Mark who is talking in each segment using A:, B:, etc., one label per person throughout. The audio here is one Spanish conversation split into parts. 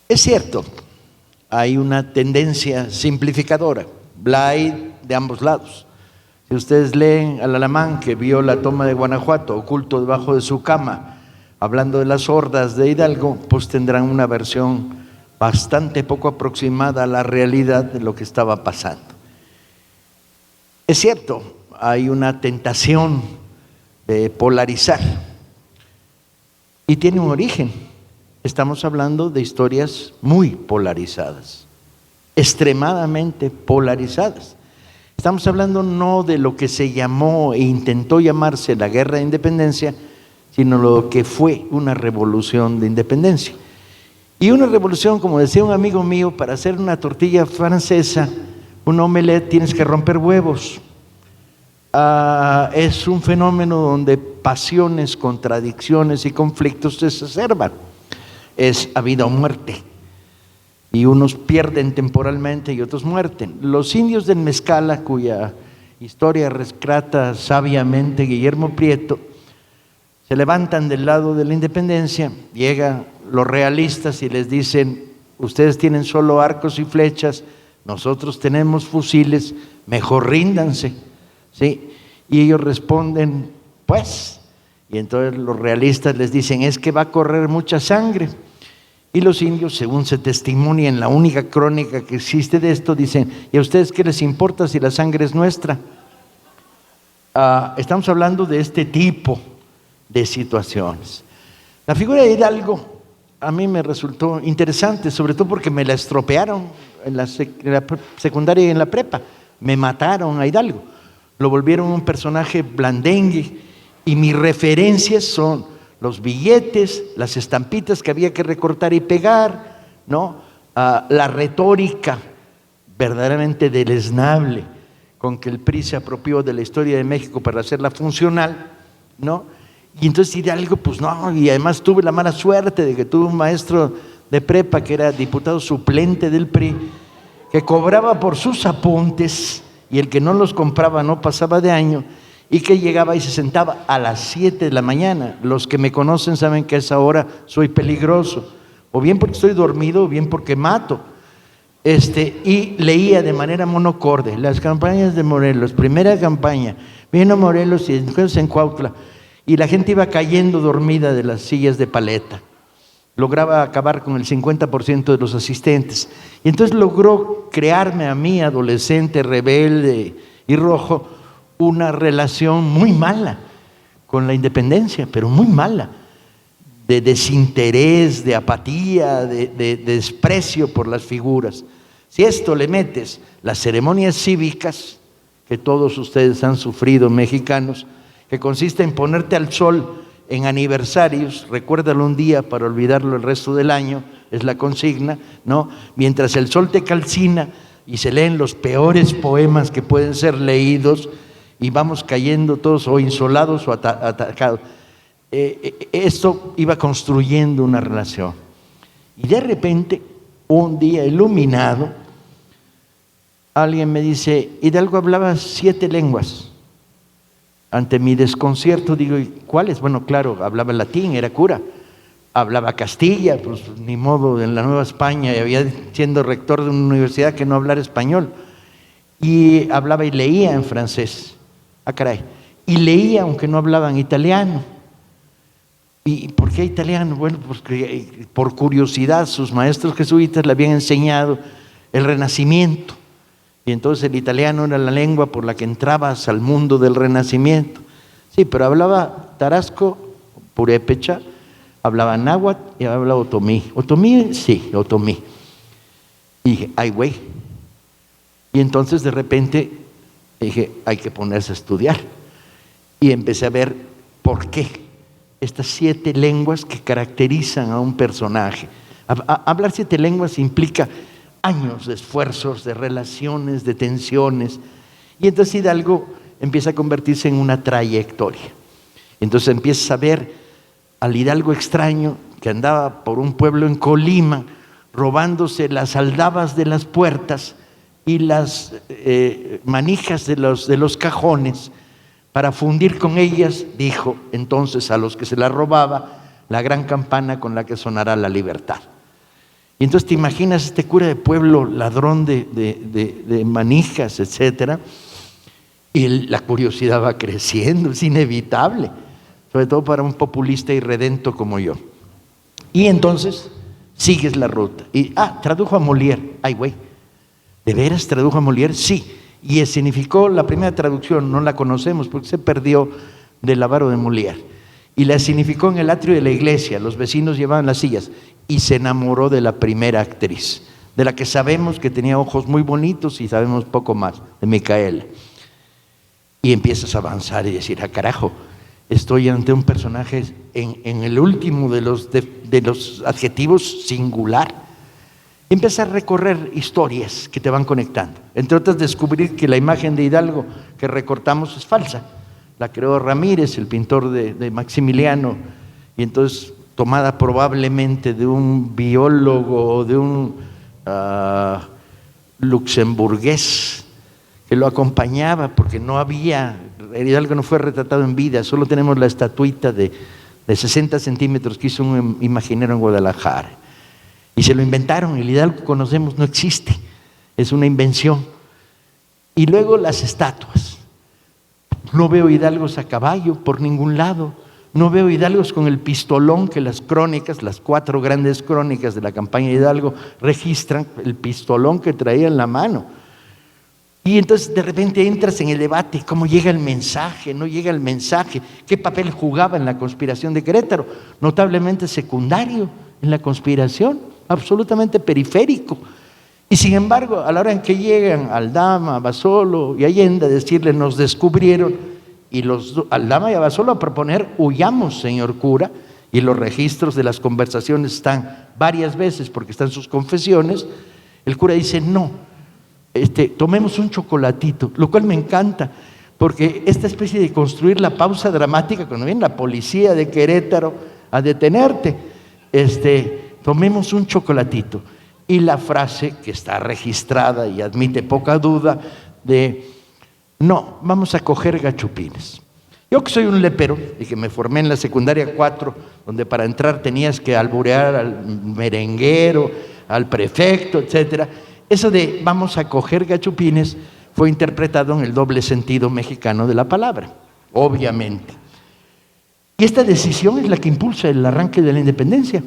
A: Es cierto, hay una tendencia simplificadora, Blay de ambos lados. Si ustedes leen al alemán que vio la toma de Guanajuato oculto debajo de su cama, hablando de las hordas de Hidalgo, pues tendrán una versión bastante poco aproximada a la realidad de lo que estaba pasando. Es cierto, hay una tentación de polarizar y tiene un origen. Estamos hablando de historias muy polarizadas, extremadamente polarizadas. Estamos hablando no de lo que se llamó e intentó llamarse la Guerra de Independencia, sino lo que fue una revolución de independencia. Y una revolución, como decía un amigo mío, para hacer una tortilla francesa, un omelette, tienes que romper huevos. Es un fenómeno donde pasiones, contradicciones y conflictos se exacerban. Es a vida o muerte. Y unos pierden temporalmente y otros muerten. Los indios del Mezcala, cuya historia rescata sabiamente Guillermo Prieto, se levantan del lado de la independencia, llegan los realistas y les dicen: ustedes tienen solo arcos y flechas, nosotros tenemos fusiles, mejor ríndanse, ¿sí? Y ellos responden: pues. Y entonces los realistas les dicen: es que va a correr mucha sangre. Y los indios, según se testimonia en la única crónica que existe de esto, dicen: ¿y a ustedes qué les importa si la sangre es nuestra? Estamos hablando de este tipo de situaciones. La figura de Hidalgo a mí me resultó interesante, sobre todo porque me la estropearon en la secundaria y en la prepa. Me mataron a Hidalgo, lo volvieron un personaje blandengue, y mis referencias son los billetes, las estampitas que había que recortar y pegar, ¿no? La retórica verdaderamente deleznable con que el PRI se apropió de la historia de México para hacerla funcional, ¿no? Y entonces Hidalgo, pues no, y además tuve la mala suerte de que tuve un maestro de prepa que era diputado suplente del PRI, que cobraba por sus apuntes, y el que no los compraba no pasaba de año, y que llegaba y se sentaba a las 7 de la mañana. Los que me conocen saben que a esa hora soy peligroso, o bien porque estoy dormido, o bien porque mato. Y leía de manera monocorde las campañas de Morelos. Primera campaña, vino Morelos y entonces en Cuautla, y la gente iba cayendo dormida de las sillas de paleta. Lograba acabar con el 50% de los asistentes, y entonces logró crearme a mí, adolescente, rebelde y rojo, una relación muy mala con la independencia, pero muy mala, de desinterés, de apatía, de desprecio por las figuras. Si a esto le metes las ceremonias cívicas que todos ustedes han sufrido, mexicanos, que consiste en ponerte al sol en aniversarios, recuérdalo un día para olvidarlo el resto del año, es la consigna, ¿no? Mientras el sol te calcina y se leen los peores poemas que pueden ser leídos, y vamos cayendo todos o insolados o atacados. Esto iba construyendo una relación. Y de repente, un día iluminado, alguien me dice: Hidalgo hablaba 7 lenguas. Ante mi desconcierto digo: ¿y cuáles? Bueno, claro, hablaba latín, era cura. Hablaba Castilla, pues ni modo, en la Nueva España, y había siendo rector de una universidad que no hablara español. Y hablaba y leía en francés. Caray. Y leía aunque no hablaban italiano. ¿Y por qué italiano? Bueno, porque por curiosidad sus maestros jesuitas le habían enseñado el Renacimiento, y entonces el italiano era la lengua por la que entrabas al mundo del Renacimiento. Sí, pero hablaba tarasco, purépecha, hablaba náhuatl y hablaba otomí. Otomí, sí, otomí. Y dije: ay, güey. Y entonces de repente dije: hay que ponerse a estudiar. Y empecé a ver por qué estas 7 lenguas que caracterizan a un personaje. Hablar 7 lenguas implica años de esfuerzos, de relaciones, de tensiones. Y entonces Hidalgo empieza a convertirse en una trayectoria. Entonces empiezas a ver al Hidalgo extraño que andaba por un pueblo en Colima robándose las aldabas de las puertas y las manijas de los cajones para fundir con ellas, dijo entonces a los que se las robaba, la gran campana con la que sonará la libertad. Y entonces te imaginas este cura de pueblo, ladrón de manijas, etcétera, y la curiosidad va creciendo, es inevitable, sobre todo para un populista irredento como yo. Y entonces sigues la ruta. Y, tradujo a Molière. Ay, güey, ¿de veras tradujo a Molière? Sí. Y significó la primera traducción, no la conocemos porque se perdió del avaro de Molière. Y la significó en el atrio de la iglesia, los vecinos llevaban las sillas, y se enamoró de la primera actriz, de la que sabemos que tenía ojos muy bonitos y sabemos poco más, de Micaela. Y empiezas a avanzar y decir, carajo, estoy ante un personaje en el último de los adjetivos singular. Empieza a recorrer historias que te van conectando. Entre otras, descubrir que la imagen de Hidalgo que recortamos es falsa. La creó Ramírez, el pintor de Maximiliano, y entonces tomada probablemente de un biólogo o de un luxemburgués que lo acompañaba, porque no había, Hidalgo no fue retratado en vida, solo tenemos la estatuita de 60 centímetros que hizo un imaginero en Guadalajara. Y se lo inventaron, el Hidalgo que conocemos no existe, es una invención. Y luego las estatuas. No veo hidalgos a caballo por ningún lado, no veo hidalgos con el pistolón que las crónicas, las 4 grandes crónicas de la campaña de Hidalgo registran, el pistolón que traía en la mano. Y entonces de repente entras en el debate, ¿cómo llega el mensaje? ¿No llega el mensaje? ¿Qué papel jugaba en la conspiración de Querétaro? Notablemente secundario en la conspiración, absolutamente periférico. Y sin embargo, a la hora en que llegan Aldama, Basolo y Allende a decirle, nos descubrieron, y Aldama y Basolo a proponer, huyamos, señor cura, y los registros de las conversaciones están varias veces, porque están sus confesiones, el cura dice, no, tomemos un chocolatito, lo cual me encanta, porque esta especie de construir la pausa dramática, cuando viene la policía de Querétaro a detenerte, tomemos un chocolatito. Y la frase que está registrada y admite poca duda de, no, vamos a coger gachupines. Yo que soy un lepero y que me formé en la secundaria 4, donde para entrar tenías que alburear al merenguero, al prefecto, etcétera, eso de vamos a coger gachupines fue interpretado en el doble sentido mexicano de la palabra, obviamente. Y esta decisión es la que impulsa el arranque de la independencia.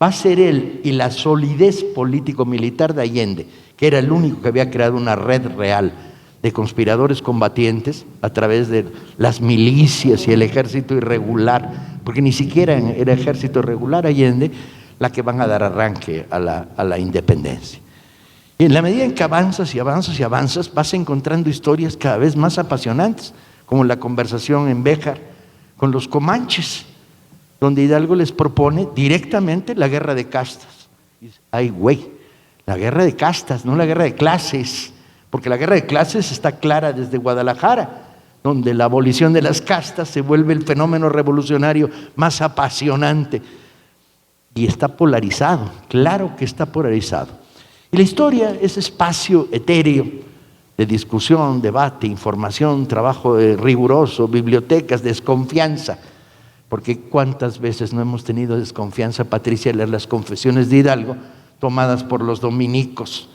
A: Va a ser él y la solidez político-militar de Allende, que era el único que había creado una red real de conspiradores combatientes a través de las milicias y el ejército irregular, porque ni siquiera era ejército regular Allende, la que van a dar arranque a la independencia. Y en la medida en que avanzas y avanzas y avanzas, vas encontrando historias cada vez más apasionantes, como la conversación en Béjar con los comanches, donde Hidalgo les propone directamente la guerra de castas. Y dice, ay güey, la guerra de castas, no la guerra de clases, porque la guerra de clases está clara desde Guadalajara, donde la abolición de las castas se vuelve el fenómeno revolucionario más apasionante. Y está polarizado, claro que está polarizado. Y la historia es espacio etéreo de discusión, debate, información, trabajo riguroso, bibliotecas, desconfianza. Porque cuántas veces no hemos tenido desconfianza, Patricia, al leer las confesiones de Hidalgo tomadas por los dominicos.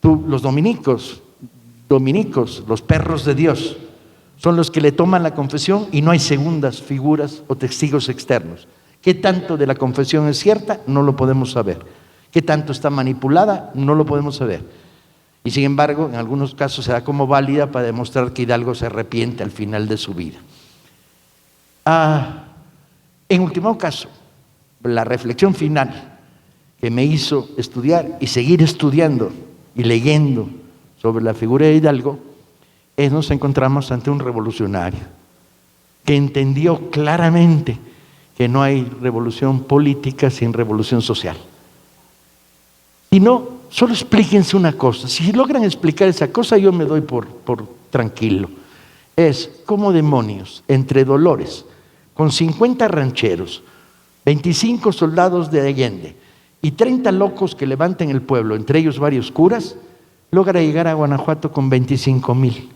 A: Los dominicos, los perros de Dios, son los que le toman la confesión y no hay segundas figuras o testigos externos. ¿Qué tanto de la confesión es cierta? No lo podemos saber. ¿Qué tanto está manipulada? No lo podemos saber. Y sin embargo, en algunos casos se da como válida para demostrar que Hidalgo se arrepiente al final de su vida. En último caso, la reflexión final que me hizo estudiar y seguir estudiando y leyendo sobre la figura de Hidalgo es nos encontramos ante un revolucionario que entendió claramente que no hay revolución política sin revolución social. Y no, solo explíquense una cosa. Si logran explicar esa cosa, yo me doy por tranquilo. Es cómo demonios, entre Dolores, con 50 rancheros, 25 soldados de Allende y 30 locos que levanten el pueblo, entre ellos varios curas, logra llegar a Guanajuato con 25,000.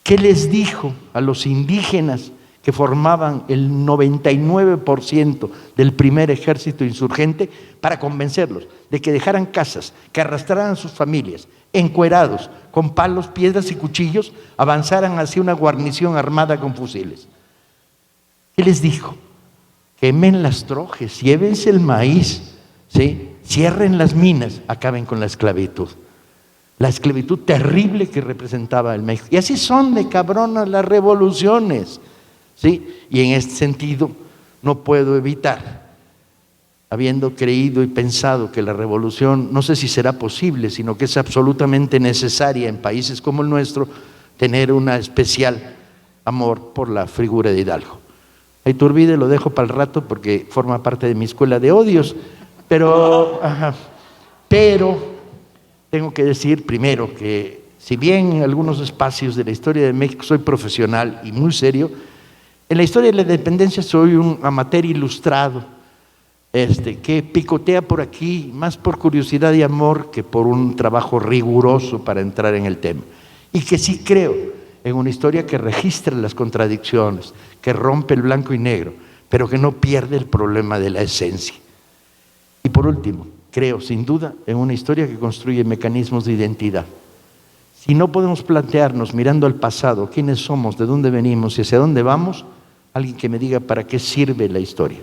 A: ¿Qué les dijo a los indígenas que formaban el 99% del primer ejército insurgente, para convencerlos de que dejaran casas, que arrastraran sus familias, encuerados, con palos, piedras y cuchillos, avanzaran hacia una guarnición armada con fusiles. ¿Qué les dijo? Quemen las trojes, llévense el maíz, ¿sí? Cierren las minas, acaben con la esclavitud. La esclavitud terrible que representaba el México. Y así son de cabronas las revoluciones, ¿sí? Y en este sentido no puedo evitar, habiendo creído y pensado que la revolución, no sé si será posible, sino que es absolutamente necesaria en países como el nuestro, tener un especial amor por la figura de Hidalgo. A Iturbide lo dejo para el rato porque forma parte de mi escuela de odios, pero tengo que decir primero que si bien en algunos espacios de la historia de México soy profesional y muy serio, en la historia de la independencia soy un amateur ilustrado, que picotea por aquí más por curiosidad y amor que por un trabajo riguroso para entrar en el tema. Y que sí creo en una historia que registra las contradicciones, que rompe el blanco y negro, pero que no pierde el problema de la esencia. Y por último, creo sin duda en una historia que construye mecanismos de identidad. Si no podemos plantearnos mirando al pasado quiénes somos, de dónde venimos y hacia dónde vamos, alguien que me diga para qué sirve la historia.